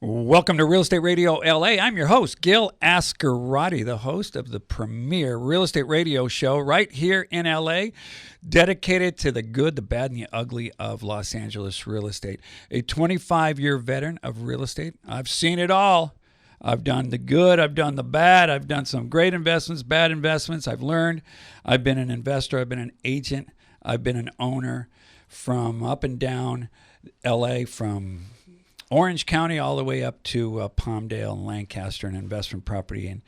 Welcome to Real Estate Radio LA. I'm your host, Gil.Azcarate, the host of the premier real estate radio show right here in LA, dedicated to the good, the bad, and the ugly of Los Angeles real estate. A 25-year veteran of real estate. I've seen it all. I've done the good, I've done the bad, I've done some great investments, bad investments. I've learned. I've been an investor, I've been an agent, I've been an owner from up and down LA, from Orange County all the way up to Palmdale and Lancaster and investment property. And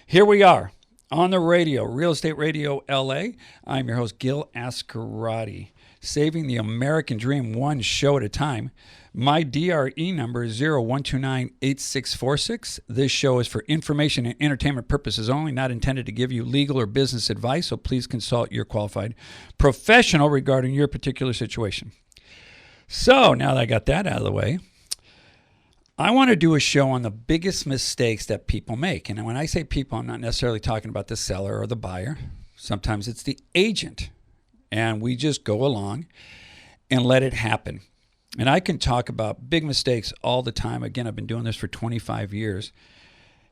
here we are on the radio, Real Estate Radio LA. I'm your host, Gil.Azcarate, saving the American dream one show at a time. My DRE number is 0129-8646. This show is for information and entertainment purposes only, not intended to give you legal or business advice, so please consult your qualified professional regarding your particular situation. So now that I got that out of the way, I want to do a show on the biggest mistakes that people make. And when I say people, I'm not necessarily talking about the seller or the buyer. Sometimes it's the agent. And we just go along and let it happen. And I can talk about big mistakes all the time. Again, I've been doing this for 25 years.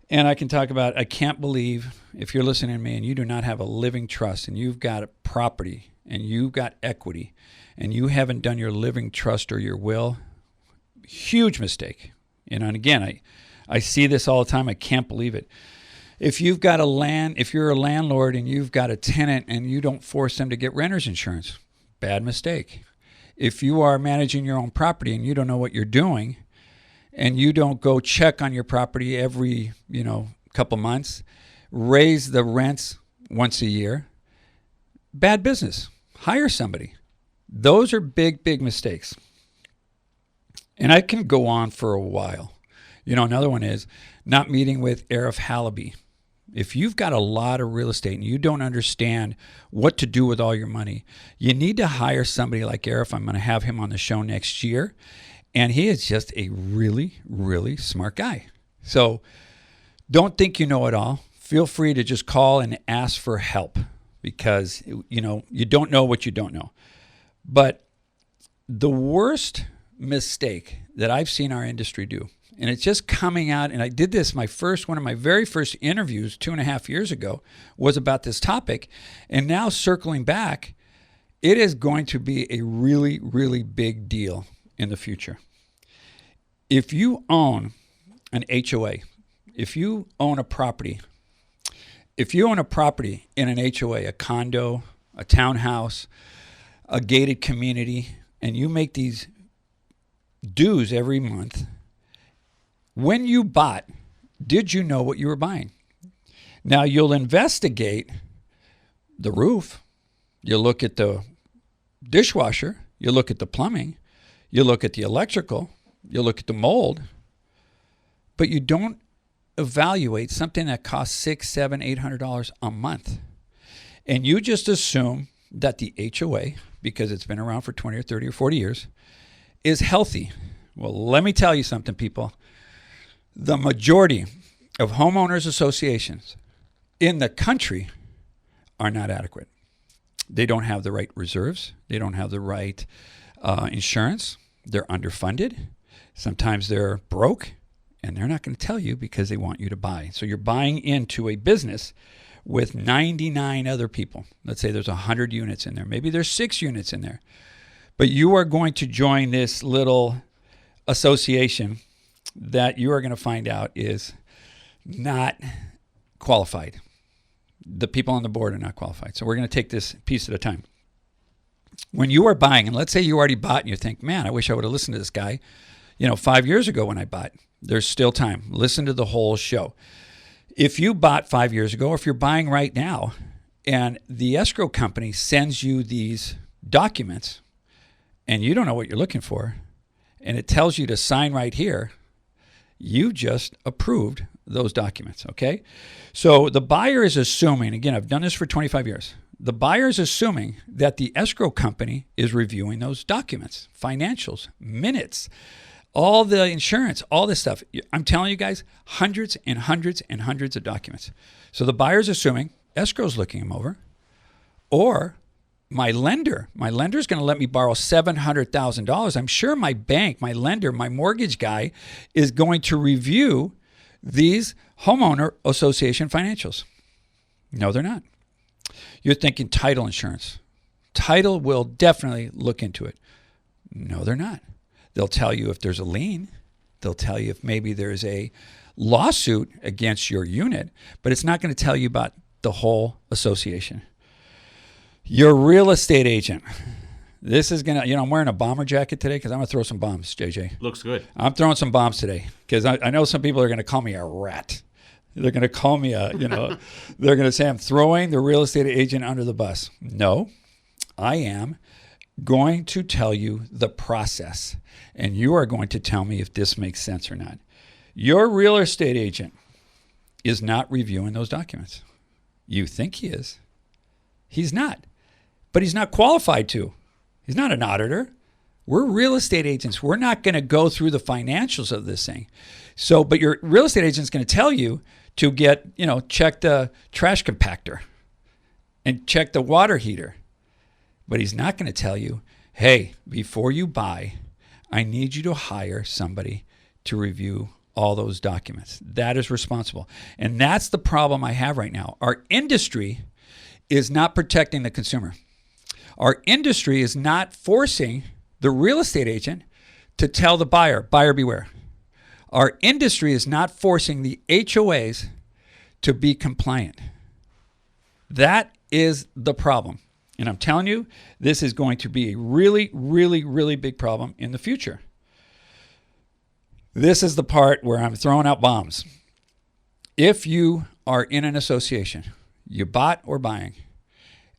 And I can talk about, I can't believe, if you're listening to me and you do not have a living trust and you've got a property and you've got equity and you haven't done your living trust or your will, huge mistake. And again, I see this all the time. I can't believe it. If you've got if you're a landlord and you've got a tenant and you don't force them to get renter's insurance, bad mistake. If you are managing your own property and you don't know what you're doing and you don't go check on your property every, couple months, raise the rents once a year, bad business. Hire somebody. Those are big, big mistakes. And I can go on for a while. Another one is not meeting with Arif Halaby. If you've got a lot of real estate and you don't understand what to do with all your money, you need to hire somebody like Arif. I'm going to have him on the show next year. And he is just a really, really smart guy. So don't think you know it all. Feel free to just call and ask for help because, you don't know what you don't know. But the worst mistake that I've seen our industry do, and it's just coming out, and I did this, one of my very first interviews 2.5 years ago was about this topic, and now circling back, it is going to be a really, really big deal in the future. If you own an HOA, if you own a property in an HOA, a condo, a townhouse, a gated community, and you make these dues every month, when you bought, did you know what you were buying? Now, you'll investigate the roof. You'll look at the dishwasher. You'll look at the plumbing. You'll look at the electrical. You'll look at the mold. But you don't evaluate something that costs $600, $700, $800 a month. And you just assume that the HOA, because it's been around for 20 or 30 or 40 years, is healthy. Well, let me tell you something, people. The majority of homeowners associations in the country are not adequate. They don't have the right reserves. They don't have the right insurance. They're underfunded. Sometimes they're broke, and they're not going to tell you because they want you to buy. So you're buying into a business with 99 other people. Let's say there's 100 units in there. Maybe there's 6 units in there. But you are going to join this little association that you are going to find out is not qualified. The people on the board are not qualified. So we're going to take this piece at a time. When you are buying, and let's say you already bought and you think, man, I wish I would have listened to this guy, 5 years ago when I bought. There's still time. Listen to the whole show. If you bought 5 years ago, or if you're buying right now, and the escrow company sends you these documents, and you don't know what you're looking for, and it tells you to sign right here, you just approved those documents, okay? So the buyer is assuming, again, I've done this for 25 years, the buyer is assuming that the escrow company is reviewing those documents, financials, minutes, all the insurance, all this stuff. I'm telling you guys, hundreds and hundreds and hundreds of documents. So the buyer's assuming escrow's looking them over, or my lender's going to let me borrow $700,000. I'm sure my bank, my lender, my mortgage guy is going to review these homeowner association financials. No, they're not. You're thinking title insurance. Title will definitely look into it. No, they're not. They'll tell you if there's a lien. They'll tell you if maybe there's a lawsuit against your unit, but it's not going to tell you about the whole association. Your real estate agent. This is going to, I'm wearing a bomber jacket today because I'm going to throw some bombs, JJ. Looks good. I'm throwing some bombs today because I know some people are going to call me a rat. They're going to call me they're going to say I'm throwing the real estate agent under the bus. No, I am going to tell you the process, and you are going to tell me if this makes sense or not. Your real estate agent is not reviewing those documents. You think he is. He's not. But he's not qualified to. He's not an auditor. We're real estate agents. We're not going to go through the financials of this thing. So, but your real estate agent is going to tell you to get, check the trash compactor and check the water heater. But he's not going to tell you, hey, before you buy, I need you to hire somebody to review all those documents. That is responsible. And that's the problem I have right now. Our industry is not protecting the consumer. Our industry is not forcing the real estate agent to tell the buyer beware. Our industry is not forcing the HOAs to be compliant. That is the problem. And I'm telling you, this is going to be a really, really, really big problem in the future. This is the part where I'm throwing out bombs. If you are in an association, you bought or buying,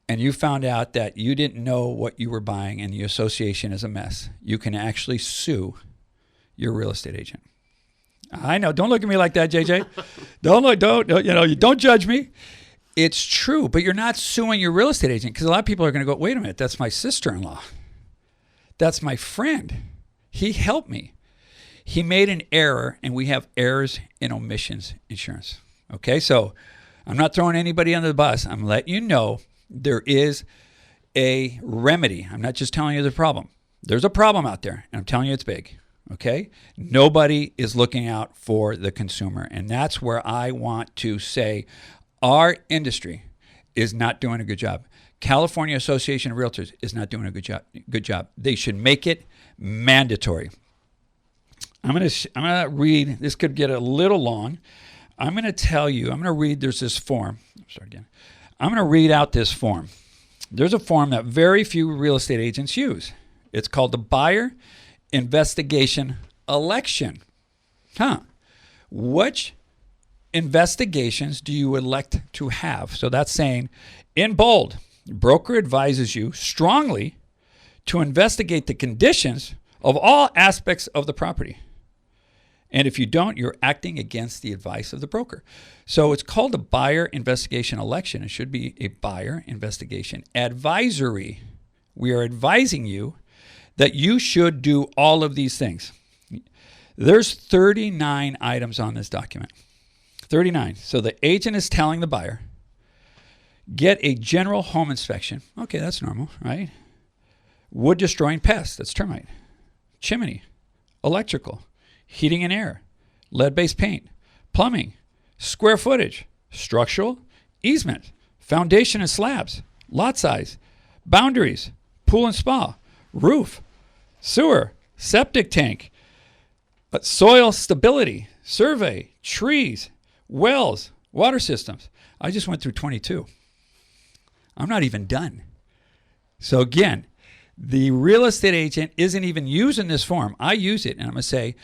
and you found out that you didn't know what you were buying and the association is a mess, you can actually sue your real estate agent. I know. Don't look at me like that, JJ. Don't judge me. It's true, but you're not suing your real estate agent because a lot of people are going to go, wait a minute, that's my sister-in-law. That's my friend. He helped me. He made an error, and we have errors and omissions insurance. Okay, so I'm not throwing anybody under the bus. I'm letting you know there is a remedy. I'm not just telling you the problem. There's a problem out there, and I'm telling you it's big. Okay? Nobody is looking out for the consumer, and that's where I want to say our industry is not doing a good job. California Association of Realtors is not doing a good job. They should make it mandatory. I'm gonna read. This could get a little long. I'm gonna tell you. I'm gonna read. There's this form. I'm gonna read out this form. There's a form that very few real estate agents use. It's called the Buyer Investigation Election. Which investigations do you elect to have? So that's saying, in bold, broker advises you strongly to investigate the conditions of all aspects of the property. And if you don't, you're acting against the advice of the broker. So it's called a buyer investigation election. It should be a buyer investigation advisory. We are advising you that you should do all of these things. There's 39 items on this document. 39. So the agent is telling the buyer, get a general home inspection. Okay, that's normal, right? Wood destroying pests. That's termite. Chimney. Electrical. Heating and air. Lead-based paint. Plumbing. Square footage. Structural. Easement. Foundation and slabs. Lot size. Boundaries. Pool and spa. Roof. Sewer. Septic tank. Soil stability. Survey. Trees. Wells. Water systems. I just went through 22. I'm not even done. So again, the real estate agent isn't even using this form. I use it, and I'm going to say,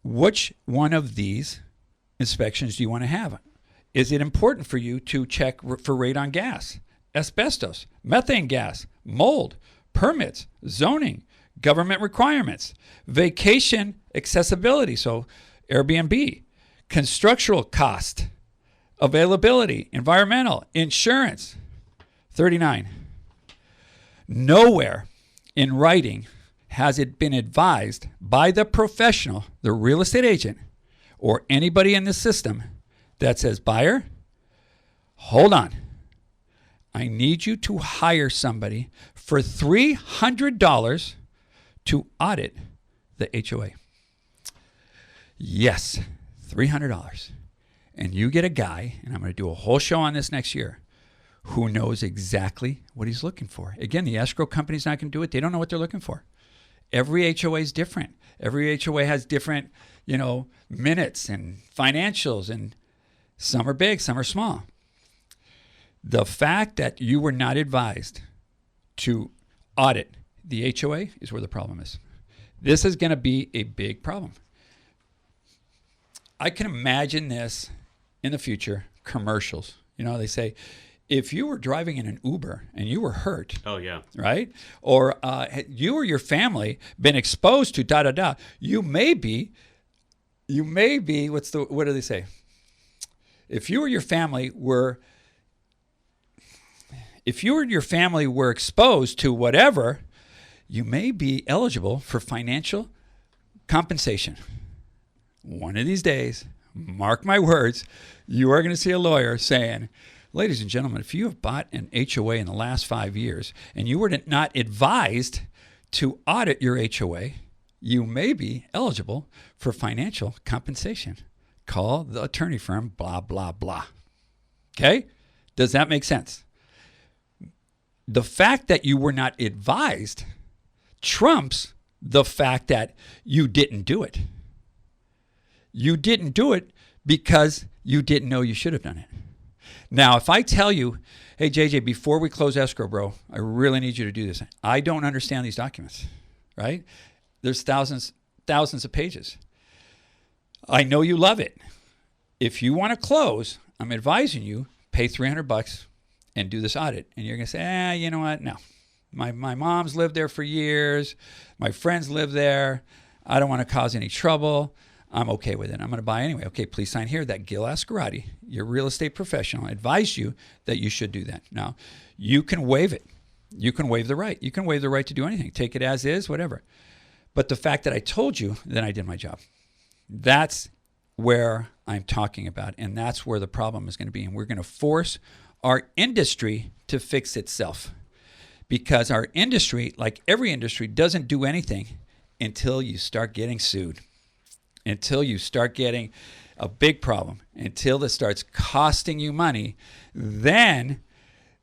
which one of these inspections do you want to have? Is it important for you to check for radon gas, asbestos, methane gas, mold, permits, zoning, government requirements, vacation accessibility, so Airbnb, constructional cost, availability, environmental, insurance? 39. Nowhere in writing has it been advised by the professional, the real estate agent, or anybody in the system that says, buyer, hold on. I need you to hire somebody for $300 to audit the HOA. Yes, $300. And you get a guy, and I'm going to do a whole show on this next year, who knows exactly what he's looking for. Again, the escrow company's not going to do it. They don't know what they're looking for. Every HOA is different. Every HOA has different, minutes and financials, and some are big, some are small. The fact that you were not advised to audit the HOA is where the problem is. This is going to be a big problem. I can imagine this in the future, commercials. They say, if you were driving in an Uber and you were hurt, oh yeah, right? Or you or your family been exposed to da-da-da, you may be, what do they say? If you or your family were exposed to whatever, you may be eligible for financial compensation. One of these days, mark my words, you are going to see a lawyer saying, ladies and gentlemen, if you have bought an HOA in the last 5 years and you were not advised to audit your HOA, you may be eligible for financial compensation. Call the attorney firm, blah, blah, blah. Okay? Does that make sense? The fact that you were not advised trumps the fact that you didn't do it. You didn't do it because you didn't know you should have done it. Now, if I tell you, hey, JJ, before we close escrow, bro, I really need you to do this. I don't understand these documents, right? There's thousands of pages. I know you love it. If you want to close, I'm advising you, pay $300 and do this audit. And you're going to say, you know what? No. My mom's lived there for years. My friends live there. I don't want to cause any trouble. I'm okay with it. I'm going to buy anyway. Okay, please sign here that Gil.Azcarate, your real estate professional, advised you that you should do that. Now, you can waive it. You can waive the right. You can waive the right to do anything. Take it as is, whatever. But the fact that I told you, then I did my job. That's where I'm talking about, and that's where the problem is going to be. And we're going to force our industry to fix itself, because our industry, like every industry, doesn't do anything until you start getting sued. Until you start getting a big problem, until it starts costing you money, then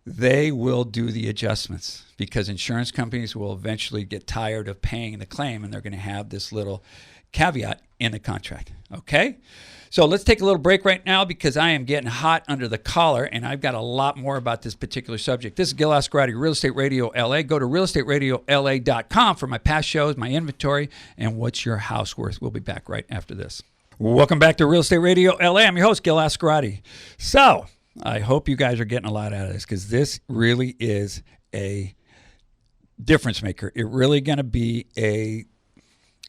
they will do the adjustments, because insurance companies will eventually get tired of paying the claim, and they're going to have this little caveat in the contract. Okay? So let's take a little break right now, because I am getting hot under the collar, and I've got a lot more about this particular subject. This is Gil.Azcarate, Real Estate Radio LA. Go to realestateradio.la.com for my past shows, my inventory, and what's your house worth. We'll be back right after this. Welcome back to Real Estate Radio LA. I'm your host, Gil.Azcarate. So I hope you guys are getting a lot out of this, because this really is a difference maker. It's really going to be a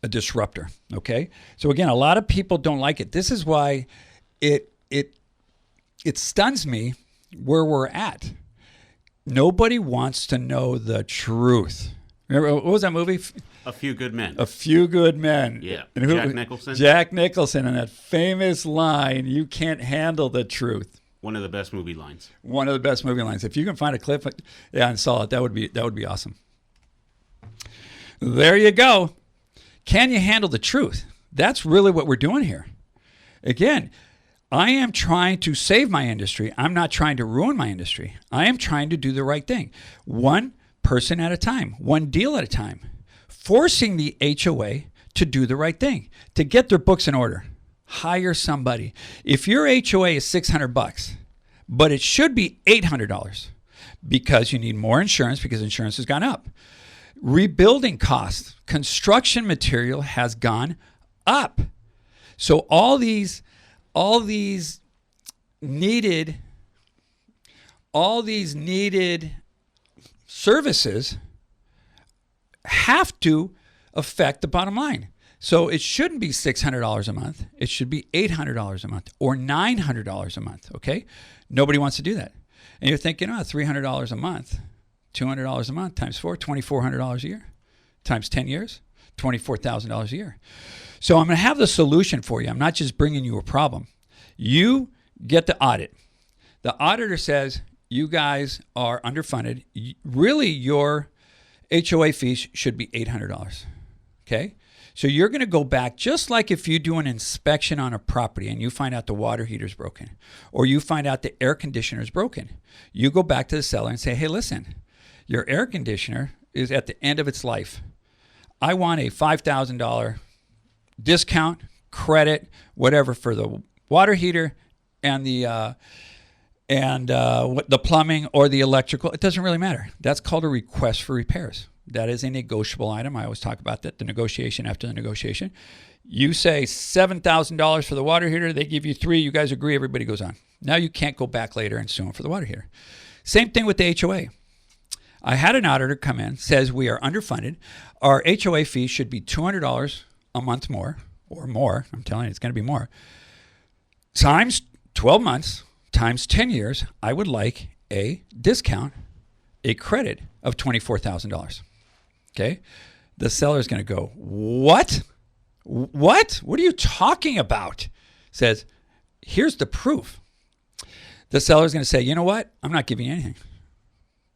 disruptor. Okay. So again, a lot of people don't like it. This is why it stuns me where we're at. Nobody wants to know the truth. Remember, what was that movie? A Few Good Men. A Few Good Men. Yeah. And Jack Nicholson. Jack Nicholson, and that famous line, "You can't handle the truth." One of the best movie lines. One of the best movie lines. If you can find a clip, and saw it, that would be awesome. There you go. Can you handle the truth? That's really what we're doing here. Again, I am trying to save my industry. I'm not trying to ruin my industry. I am trying to do the right thing. One person at a time, one deal at a time. Forcing the HOA to do the right thing, to get their books in order. Hire somebody. If your HOA is $600, but it should be $800 because you need more insurance, because insurance has gone up. Rebuilding costs, construction material has gone up. So all these needed services have to affect the bottom line. So it shouldn't be $600 a month. It should be $800 a month or $900 a month, okay? Nobody wants to do that. And you're thinking, $300 a month, $200 a month times 4, $2,400 a year. Times 10 years, $24,000 a year. So I'm going to have the solution for you. I'm not just bringing you a problem. You get the audit. The auditor says you guys are underfunded. Really, your HOA fees should be $800. Okay? So you're going to go back, just like if you do an inspection on a property and you find out the water heater's broken, or you find out the air conditioner's broken. You go back to the seller and say, hey, listen, your air conditioner is at the end of its life. I want a $5,000 discount, credit, whatever, for the water heater and the plumbing or the electrical. It doesn't really matter. That's called a request for repairs. That is a negotiable item. I always talk about that, the negotiation after the negotiation. You say $7,000 for the water heater. They give you $3,000. You guys agree. Everybody goes on. Now you can't go back later and sue them for the water heater. Same thing with the HOA. I had an auditor come in, says we are underfunded. Our HOA fee should be $200 a month more, or more. I'm telling you, it's going to be more. Times 12 months, times 10 years, I would like a discount, a credit of $24,000. Okay? The seller's going to go, what? What? What are you talking about? Says, here's the proof. The seller's going to say, you know what? I'm not giving you anything.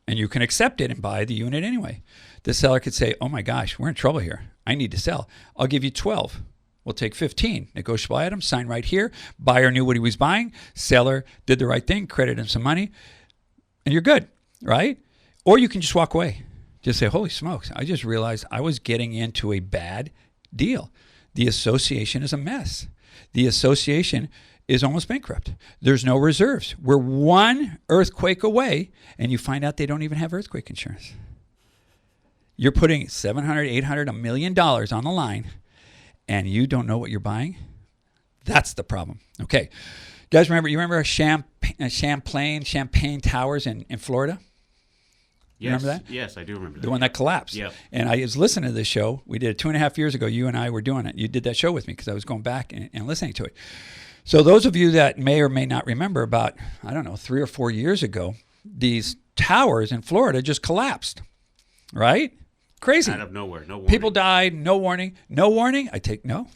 And you can accept it and buy the unit anyway. The seller could say, oh my gosh, we're in trouble here. I need to sell. I'll give you 12. We'll take 15. Negotiable item, sign right here. Buyer knew what he was buying. Seller did the right thing, credited him some money, and you're good, right? Or you can just walk away. Just say, holy smokes, I just realized I was getting into a bad deal. The association is a mess. The association is almost bankrupt. There's no reserves. We're one earthquake away, and you find out they don't even have earthquake insurance. You're putting $700, $800, $1 million on the line, and you don't know what you're buying? That's the problem. Okay. Guys, remember Champagne Towers in Florida? Yes, remember that? Yes, I do remember that. The one that collapsed. Yep. And I was listening to this show. We did it 2.5 years ago. You and I were doing it. You did that show with me because I was going back and listening to it. So those of you that may or may not remember, about, 3 or 4 years ago, these towers in Florida just collapsed, right? Crazy. Out of nowhere, no warning. People died, no warning. No warning? I take note.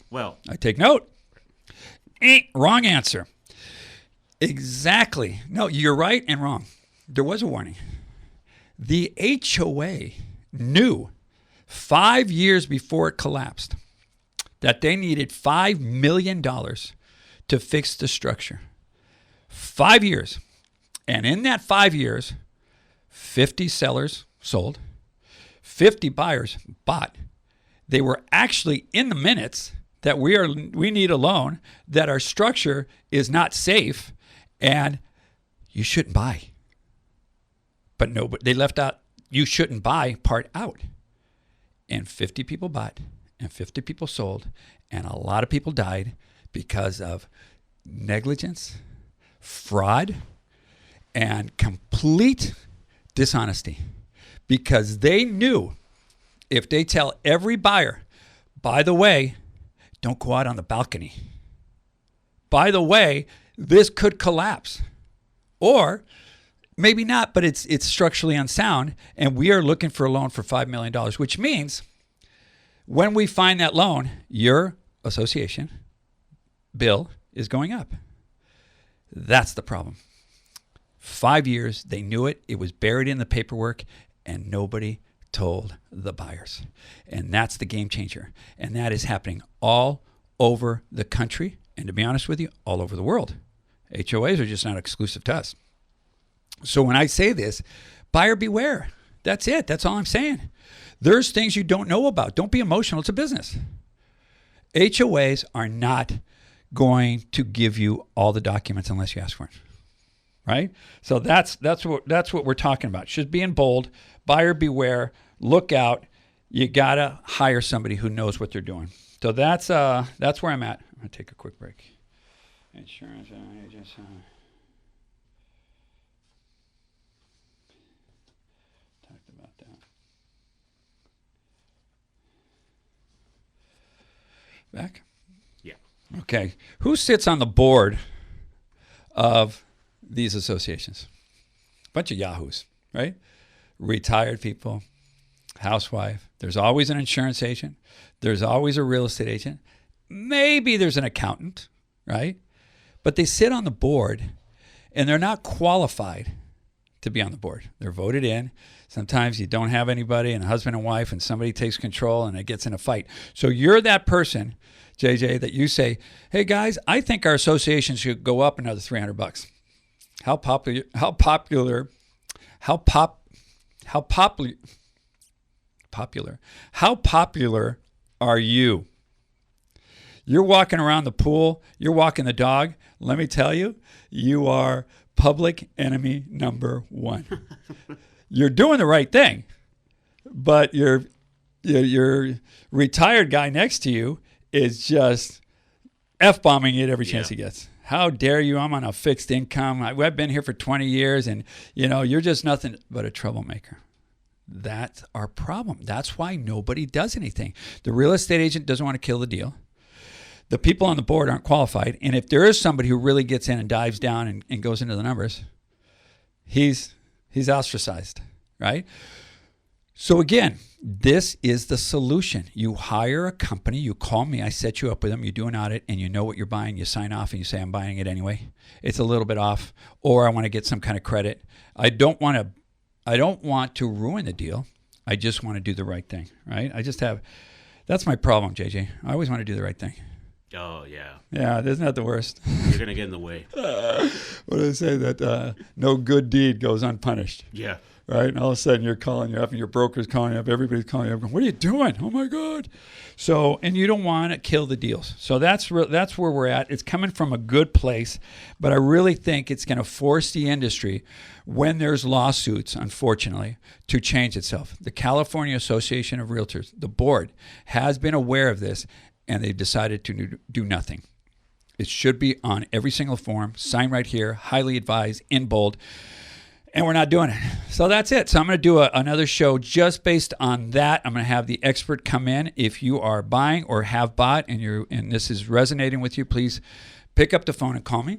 Wrong answer. Exactly. No, you're right and wrong. There was a warning. The HOA knew 5 years before it collapsed that they needed $5 million to fix the structure. 5 years. And in that 5 years, 50 sellers sold, 50 buyers bought. They were actually in the minutes that we need a loan, that our structure is not safe, and you shouldn't buy. But no, they left out you shouldn't buy part out. And 50 people bought, and 50 people sold, and a lot of people died because of negligence, fraud, and complete dishonesty. Because they knew if they tell every buyer, by the way, don't go out on the balcony. By the way, this could collapse. Or maybe not, but it's structurally unsound, and we are looking for a loan for $5 million, which means when we find that loan, your association bill is going up. That's the problem. 5 years, they knew it. It was buried in the paperwork, and nobody told the buyers. And that's the game changer. And that is happening all over the country, and to be honest with you, all over the world. HOAs are just not exclusive to us. So when I say this, buyer beware. That's it. That's all I'm saying. There's things you don't know about. Don't be emotional. It's a business. HOAs are not going to give you all the documents unless you ask for it. Right? So that's what we're talking about. Should be in bold. Buyer beware. Look out. You gotta hire somebody who knows what they're doing. So that's where I'm at. I'm gonna take a quick break. Insurance agents. Talked about that. Back? Yeah. Okay. Who sits on the board of these associations? A bunch of yahoos, right? Retired people, housewife. There's always an insurance agent. There's always a real estate agent. Maybe there's an accountant, right? But they sit on the board, and they're not qualified to be on the board. They're voted in. Sometimes you don't have anybody, and a husband and wife, and somebody takes control, and it gets in a fight. So you're that person, JJ, that you say, hey, guys, I think our association should go up another $300. How popular are you? You're walking around the pool, you're walking the dog. Let me tell you, you are public enemy number one. You're doing the right thing, but your retired guy next to you is just F-bombing it every chance he gets. How dare you? I'm on a fixed income. I've been here for 20 years, and you're just nothing but a troublemaker. That's our problem. That's why nobody does anything. The real estate agent doesn't want to kill the deal. The people on the board aren't qualified. And if there is somebody who really gets in and dives down and goes into the numbers, he's ostracized, right? So again, this is the solution. You hire a company, you call me, I set you up with them, you do an audit, and you know what you're buying, you sign off and you say, I'm buying it anyway. It's a little bit off, or I want to get some kind of credit. I don't want to ruin the deal. I just want to do the right thing, right? That's my problem, JJ. I always want to do the right thing. Oh, yeah. Yeah, isn't that the worst? You're going to get in the way. What do they say? That no good deed goes unpunished. Yeah. Right? And all of a sudden you're calling you up and your broker's calling you up. Everybody's calling you up. Going, what are you doing? Oh, my God. So, and you don't want to kill the deals. So that's where we're at. It's coming from a good place, but I really think it's going to force the industry, when there's lawsuits, unfortunately, to change itself. The California Association of Realtors, the board, has been aware of this, and they've decided to do nothing. It should be on every single form, sign right here, highly advised, in bold, and we're not doing it. So that's it. So I'm going to do another show just based on that. I'm going to have the expert come in. If you are buying or have bought and this is resonating with you, please pick up the phone and call me.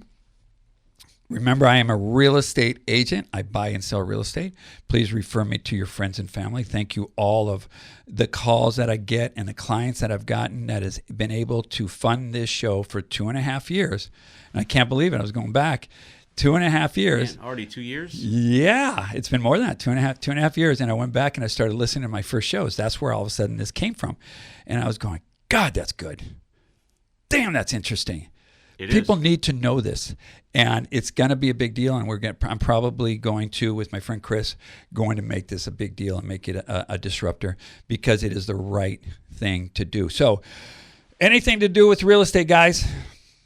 Remember, I am a real estate agent. I buy and sell real estate. Please refer me to your friends and family. Thank you all of the calls that I get and the clients that I've gotten that has been able to fund this show for 2.5 years. And I can't believe it. I was going back 2.5 years. Man, already 2 years? Yeah, it's been more than that, 2.5 years. And I went back and I started listening to my first shows. That's where all of a sudden this came from. And I was going, God, that's good. Damn, that's interesting. People need to know this, and it's going to be a big deal. And I'm probably going to, with my friend Chris, going to make this a big deal and make it a disruptor, because it is the right thing to do. So, anything to do with real estate, guys.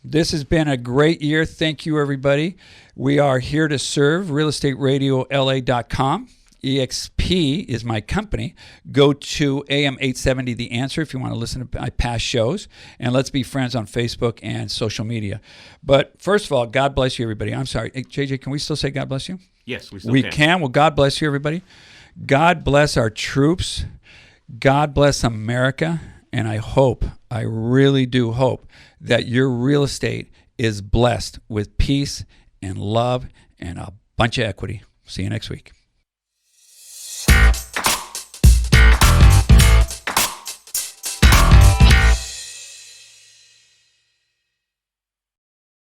This has been a great year. Thank you, everybody. We are here to serve. RealestateRadioLA.com. EXP is my company. Go to AM 870 The Answer if you want to listen to my past shows. And let's be friends on Facebook and social media. But first of all, God bless you, everybody. I'm sorry. Hey, JJ, can we still say God bless you? Yes, we still can. Well, God bless you, everybody. God bless our troops. God bless America. And I really do hope that your real estate is blessed with peace and love and a bunch of equity. See you next week.